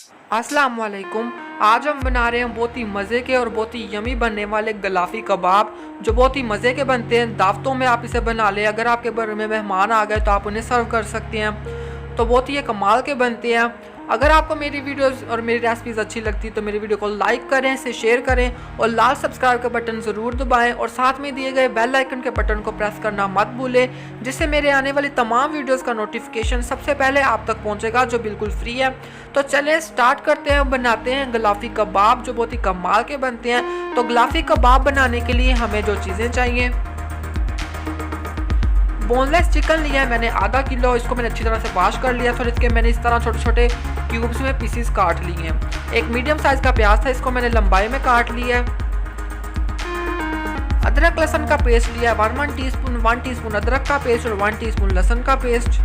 अस्सलाम वालेकुम। आज हम बना रहे हैं बहुत ही मज़े के और बहुत ही यमी बनने वाले गलाफ़ी कबाब, जो बहुत ही मज़े के बनते हैं। दावतों में आप इसे बना लें, अगर आपके घर में मेहमान आ गए तो आप उन्हें सर्व कर सकते हैं। तो बहुत ही ये कमाल के बनते हैं। अगर आपको मेरी वीडियोस और मेरी रेसिपीज़ अच्छी लगती तो मेरी वीडियो को लाइक करें, इसे शेयर करें और लाल सब्सक्राइब का बटन ज़रूर दबाएं और साथ में दिए गए बेल आइकन के बटन को प्रेस करना मत भूलें, जिससे मेरे आने वाली तमाम वीडियोस का नोटिफिकेशन सबसे पहले आप तक पहुंचेगा, जो बिल्कुल फ्री है। तो चलें स्टार्ट करते हैं। बनाते हैं गलाफ़ी कबाब, जो बहुत ही कमाल के बनते हैं। तो गलाफ़ी कबाब बनाने के लिए हमें जो चीज़ें चाहिए, बोनलेस चिकन लिया है मैंने आधा किलो। इसको मैंने अच्छी तरह से वॉश कर लिया। फिर इसके मैंने इस तरह छोटे छोटे क्यूब्स में पीसीस काट लिए हैं। एक मीडियम साइज का प्याज था, इसको मैंने लंबाई में काट लिया है। अदरक लहसुन का पेस्ट लिया है 1 टीस्पून अदरक का पेस्ट और 1 टीस्पून लहसुन का पेस्ट।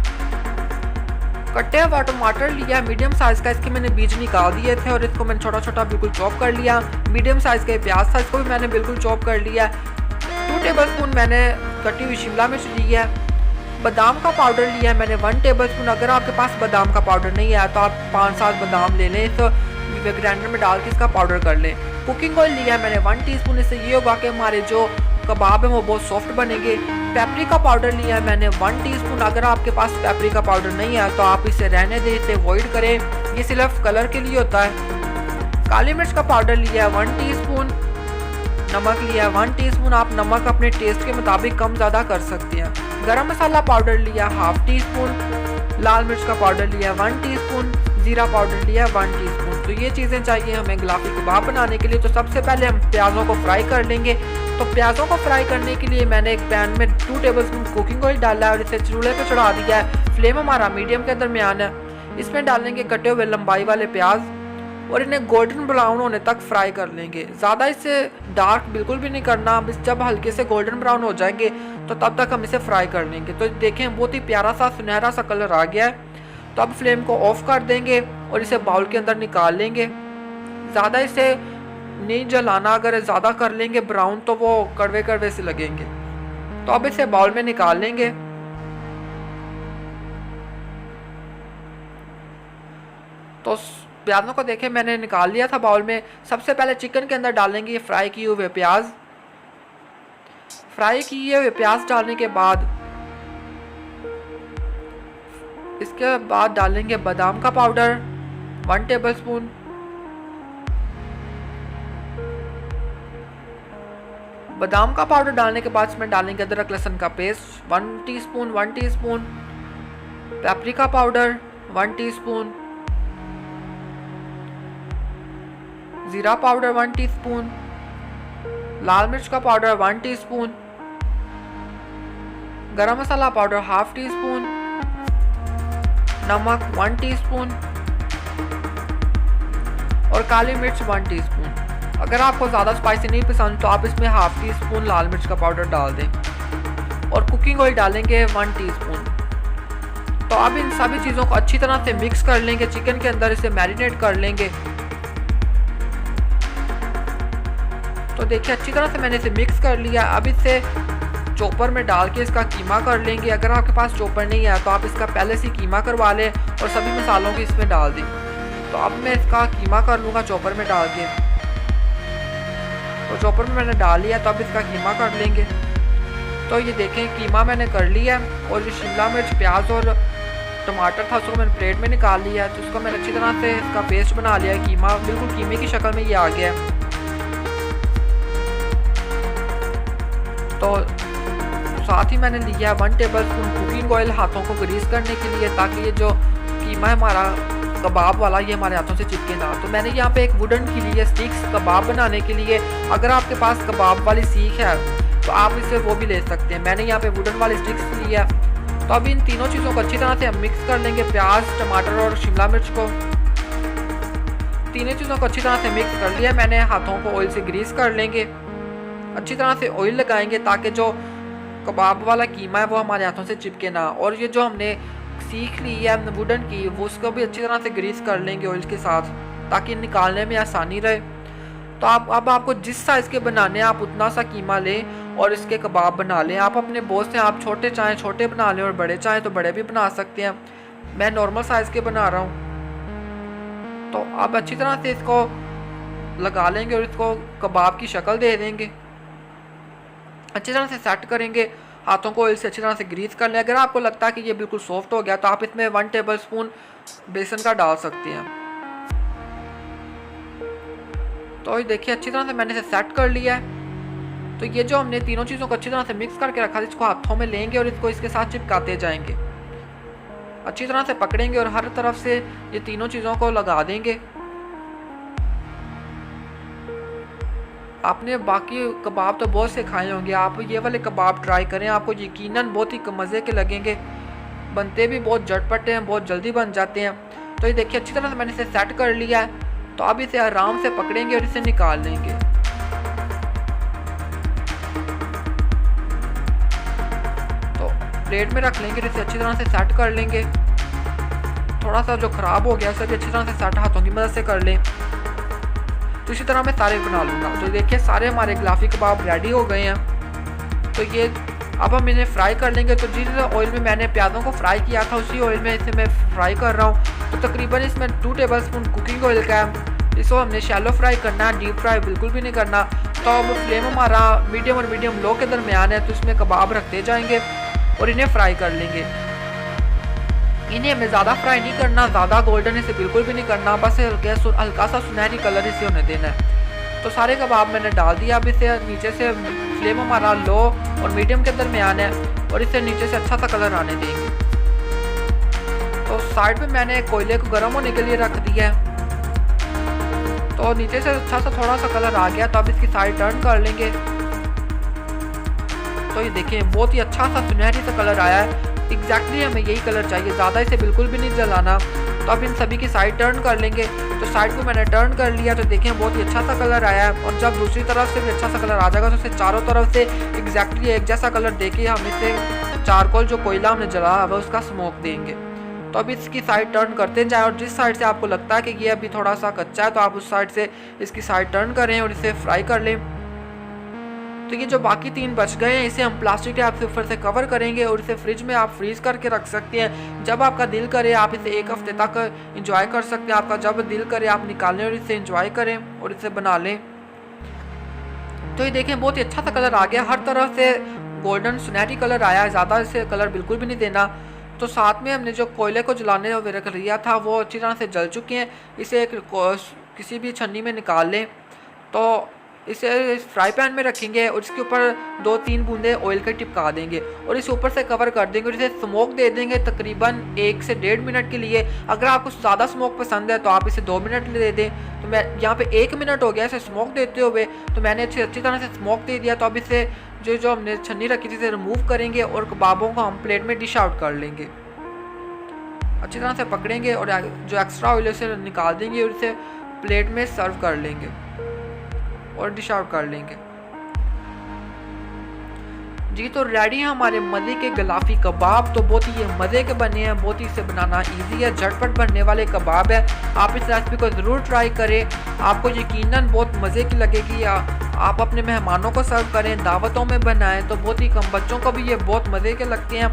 कटे हुआ टमाटर लिया मीडियम साइज का, इसके मैंने बीज निकाल दिए थे और इसको मैंने छोटा छोटा बिल्कुल चॉप कर लिया। मीडियम साइज का प्याज था, इसको भी मैंने बिल्कुल चॉप कर लिया। 2 टेबलस्पून मैंने कटी हुई शिमला मिर्च ली है। बादाम का पाउडर लिया है मैंने 1 टेबलस्पून। अगर आपके पास बादाम का पाउडर नहीं है तो आप 5-7 बादाम ले लें, तो ग्राइंडर में डाल के इसका पाउडर कर लें। कुकिंग ऑयल लिया है मैंने 1 टीस्पून। इससे ये होगा कि हमारे जो कबाब है वो बहुत सॉफ्ट बनेंगे। पेपरिका पाउडर लिया है मैंने 1 टीस्पून। अगर आपके पास पेपरिका पाउडर नहीं है तो आप इसे रहने दें, इसे अवॉइड करें, ये सिर्फ कलर के लिए होता है। काली मिर्च का पाउडर लिया है 1 टीस्पून। नमक लिया है 1 टीस्पून। आप नमक अपने टेस्ट के मुताबिक कम ज़्यादा कर सकते हैं। गरम मसाला पाउडर लिया हाफ टीस्पून। लाल मिर्च का पाउडर लिया 1 टीस्पून। जीरा पाउडर लिया 1 टीस्पून। तो ये चीज़ें चाहिए हमें गलाफ़ी कबाब बनाने के लिए। तो सबसे पहले हम प्याज़ों को फ्राई कर लेंगे। तो प्याज़ों को फ्राई करने के लिए मैंने एक पैन में 2 टेबलस्पून कुकिंग ऑयल डाला है और इसे चूल्हे पर चढ़ा दिया है। फ्लेम हमारा मीडियम के दरमियान है। इसमें डालेंगे कटे हुए लंबाई वाले प्याज और इन्हें गोल्डन ब्राउन होने तक फ्राई कर लेंगे। ज़्यादा इसे डार्क बिल्कुल भी नहीं करना। जब हल्के से गोल्डन ब्राउन हो जाएंगे तो तब तक हम इसे फ्राई कर लेंगे। तो देखें बहुत ही प्यारा सा सुनहरा सा कलर आ गया है। तो अब फ्लेम को ऑफ कर देंगे और इसे बाउल के अंदर निकाल लेंगे। ज़्यादा इसे नहीं जलाना, अगर ज़्यादा कर लेंगे ब्राउन तो वो कड़वे कड़वे से लगेंगे। तो अब इसे बाउल में निकाल लेंगे। तो प्याज़ों को देखें मैंने निकाल लिया था बाउल में। सबसे पहले चिकन के अंदर डालेंगे ये फ्राई किए हुए प्याज। फ्राई किए हुए प्याज डालने के बाद इसके बाद डालेंगे बादाम का पाउडर 1 टेबलस्पून। बादाम का पाउडर डालने के बाद इसमें डालेंगे अदरक लहसुन का paste 1 teaspoon. Paprika powder 1 teaspoon. जीरा पाउडर 1 टीस्पून। लाल मिर्च का पाउडर 1 टीस्पून। गरम मसाला पाउडर हाफ टीस्पून। नमक 1 टीस्पून और काली मिर्च 1 टीस्पून। अगर आपको ज़्यादा स्पाइसी नहीं पसंद तो आप इसमें हाफ टीस्पून लाल मिर्च का पाउडर डाल दें और कुकिंग ऑयल डालेंगे 1 टीस्पून। तो अब इन सभी चीज़ों को अच्छी तरह से मिक्स कर लेंगे। चिकन के अंदर इसे मैरिनेट कर लेंगे। तो देखिए अच्छी तरह से मैंने इसे मिक्स कर लिया। अब इसे चॉपर में डाल के इसका कीमा कर लेंगे। अगर आपके पास चॉपर नहीं है तो आप इसका पहले से कीमा करवा लें और सभी मसालों को इसमें डाल दें। तो अब मैं इसका कीमा कर लूँगा चॉपर में डाल के। तो चॉपर में मैंने डाल लिया, तो अब इसका कीमा कर लेंगे। तो ये देखें कीमा मैंने कर लिया और जो शिमला मिर्च प्याज और टमाटर था उसको मैंने प्लेट में निकाल लिया है। तो उसको मैंने अच्छी तरह से इसका पेस्ट बना लिया है। कीमा बिल्कुल कीमे की शक्ल में ये आ गया है। तो साथ ही मैंने लिया 1 टेबलस्पून कुकिंग ऑयल हाथों को ग्रीस करने के लिए, ताकि ये जो कीमा है हमारा कबाब वाला ये हमारे हाथों से चिपके ना। तो मैंने यहाँ पे एक वुडन की ली है स्टिक्स कबाब बनाने के लिए। अगर आपके पास कबाब वाली सीख है तो आप इसे वो भी ले सकते हैं। मैंने यहाँ पे वुडन वाली स्टिक्स ली है। तो अब इन तीनों चीज़ों को अच्छी तरह से हम मिक्स कर लेंगे, प्याज टमाटर और शिमला मिर्च को। तीनों चीज़ों को अच्छी तरह से मिक्स कर लिया मैंने। हाथों को ऑयल से ग्रीस कर लेंगे। अच्छी तरह से ऑयल लगाएंगे ताकि जो कबाब वाला कीमा है वो हमारे हाथों से चिपके ना। और ये जो हमने सीख ली है वुडन की, वो उसको भी अच्छी तरह से ग्रीस कर लेंगे ऑयल के साथ, ताकि निकालने में आसानी रहे। तो अब आपको जिस साइज़ के बनाने हैं आप उतना सा कीमा लें और इसके कबाब बना लें। आप अपने बोझ से आप छोटे चाहें छोटे बना लें और बड़े चाहें तो बड़े भी बना सकते हैं। मैं नॉर्मल साइज़ के बना रहा हूँ। तो अब अच्छी तरह से इसको लगा लेंगे और इसको कबाब की शक्ल दे देंगे। अच्छी तरह से सेट करेंगे, हाथों को ऑयल से अच्छी तरह से ग्रीस कर लें। अगर आपको लगता है कि ये बिल्कुल सॉफ्ट हो गया तो आप इसमें 1 टेबल स्पून बेसन का डाल सकते हैं। तो ये देखिए अच्छी तरह से मैंने इसे सेट कर लिया है। तो ये जो हमने तीनों चीज़ों को अच्छी तरह से मिक्स करके रखा है, इसको हाथों में लेंगे और इसको इसके साथ चिपकाते जाएंगे। अच्छी तरह से पकड़ेंगे और हर तरफ से ये तीनों चीज़ों को लगा देंगे। आपने बाकी कबाब तो बहुत से खाए होंगे, आप ये वाले कबाब ट्राई करें, आपको यकीनन बहुत ही मज़े के लगेंगे। बनते भी बहुत झटपट हैं, बहुत जल्दी बन जाते हैं। तो ये देखिए अच्छी तरह से मैंने इसे सेट कर लिया है। तो अब इसे आराम से पकड़ेंगे और इसे निकाल लेंगे। तो प्लेट में रख लेंगे और इसे अच्छी तरह से सेट कर लेंगे। थोड़ा सा जो ख़राब हो गया उसे भी अच्छी तरह से सेट हाथों की मदद से कर लें। तो इसी तरह मैं सारे बना लूँगा। तो देखिए सारे हमारे गुलाफी कबाब रेडी हो गए हैं। तो ये अब हम इन्हें फ्राई कर लेंगे। तो जिस ऑयल में मैंने प्याज़ों को फ्राई किया था उसी ऑयल में इसे मैं फ्राई कर रहा हूँ। तो तकरीबन इसमें 2 टेबल स्पून कुकिंग ऑयल का है। इसको हमने शैलो फ्राई करना है, डीप फ्राई बिल्कुल भी नहीं करना। तो अब फ्लेम हमारा मीडियम और मीडियम लो के दरमियान है। तो इसमें कबाब रखते जाएंगे और इन्हें फ्राई कर लेंगे। इन्हें हमें ज़्यादा फ्राई नहीं करना, ज़्यादा गोल्डन इसे बिल्कुल भी नहीं करना, बस हल्का सा सुनहरी कलर इसे होने देना है। तो सारे कबाब मैंने डाल दिया। अब इसे नीचे से फ्लेम हमारा लो और मीडियम के दरमियान है और इसे नीचे से अच्छा सा कलर आने देंगे। तो साइड पे मैंने कोयले को गर्म होने के लिए रख दिया है। तो नीचे से अच्छा सा थोड़ा सा कलर आ गया। तो अब इसकी साइड टर्न कर लेंगे। तो ये देखें बहुत ही अच्छा सा सुनहरी सा कलर आया है। एग्जैक्टली हमें यही कलर चाहिए, ज़्यादा इसे बिल्कुल भी नहीं जलाना। तो अब इन सभी की साइड टर्न कर लेंगे। तो साइड को मैंने टर्न कर लिया। तो देखें बहुत ही अच्छा सा कलर आया है। और जब दूसरी तरफ से भी अच्छा सा कलर आ जाएगा तो इसे चारों तरफ से एग्जैक्टली एक जैसा कलर देके हम इसे चारकोल जो कोयला हमने जलाया हुआ उसका स्मोक देंगे। तो अब इसकी साइड टर्न करते जाएं और जिस साइड से आपको लगता है कि ये अभी थोड़ा सा कच्चा है तो आप उस साइड से इसकी साइड टर्न करें और इसे फ्राई कर लें। तो ये जो बाकी 3 बच गए हैं इसे हम प्लास्टिक टैप से ऊपर से कवर करेंगे और इसे फ्रिज में आप फ्रीज करके रख सकते हैं। जब आपका दिल करे आप इसे 1 हफ्ते तक इंजॉय कर सकते हैं। आपका जब दिल करे आप निकालें और इसे इंजॉय करें और इसे बना लें। तो ये देखें बहुत ही अच्छा सा कलर आ गया, हर तरफ से गोल्डन सुनहरी कलर आया है। ज़्यादा इसे कलर बिल्कुल भी नहीं देना। तो साथ में हमने जो कोयले को जलाने रख लिया था वो अच्छी तरह से जल चुके हैं। इसे किसी भी छन्नी में निकाल लें। तो इसे फ्राई पैन में रखेंगे और इसके ऊपर 2-3 बूंदे ऑयल के टिपका देंगे और इसे ऊपर से कवर कर देंगे और इसे स्मोक दे देंगे तकरीबन 1 से 1.5 मिनट के लिए। अगर आपको ज़्यादा स्मोक पसंद है तो आप इसे 2 मिनट दे दें। तो मैं यहाँ पे 1 मिनट हो गया इसे स्मोक देते हुए। तो मैंने अच्छी तरह से स्मोक दे दिया। तो अब इसे जो हमने छन्नी रखी थी इसे रिमूव करेंगे और कबाबों को हम प्लेट में डिश आउट कर लेंगे। अच्छी तरह से पकड़ेंगे और जो एक्स्ट्रा ऑयल है उसे निकाल देंगे और इसे प्लेट में सर्व कर लेंगे और डिश आउट कर लेंगे। जी तो रेडी है हमारे मज़े के गुलाफी कबाब। तो बहुत ही ये मज़े के बने हैं, बहुत ही इसे बनाना इजी है, झटपट बनने वाले कबाब है। आप इस रेसिपी को ज़रूर ट्राई करें, आपको यकीनन बहुत मज़े की लगेगी। आप अपने मेहमानों को सर्व करें, दावतों में बनाएं तो बहुत ही कम, बच्चों को भी ये बहुत मज़े के लगते हैं।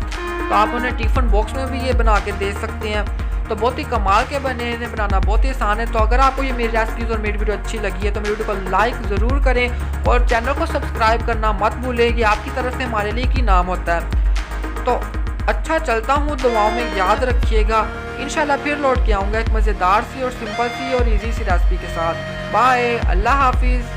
तो आप उन्हें टिफ़िन बॉक्स में भी ये बना के दे सकते हैं। तो बहुत ही कमाल के बने हैं, इन्हें बनाना बहुत ही आसान है। तो अगर आपको ये मेरी रेसिपीज़ और मेरी वीडियो अच्छी लगी है तो मेरी वीडियो को लाइक ज़रूर करें और चैनल को सब्सक्राइब करना मत भूलें, ये आपकी तरफ से हमारे लिए की नाम होता है। तो अच्छा चलता हूँ, दुआओं में याद रखिएगा। इंशाल्लाह फिर लौट के आऊँगा एक मज़ेदार सी और सिंपल सी और ईजी सी रेसिपी के साथ। बाय, अल्लाह हाफिज़।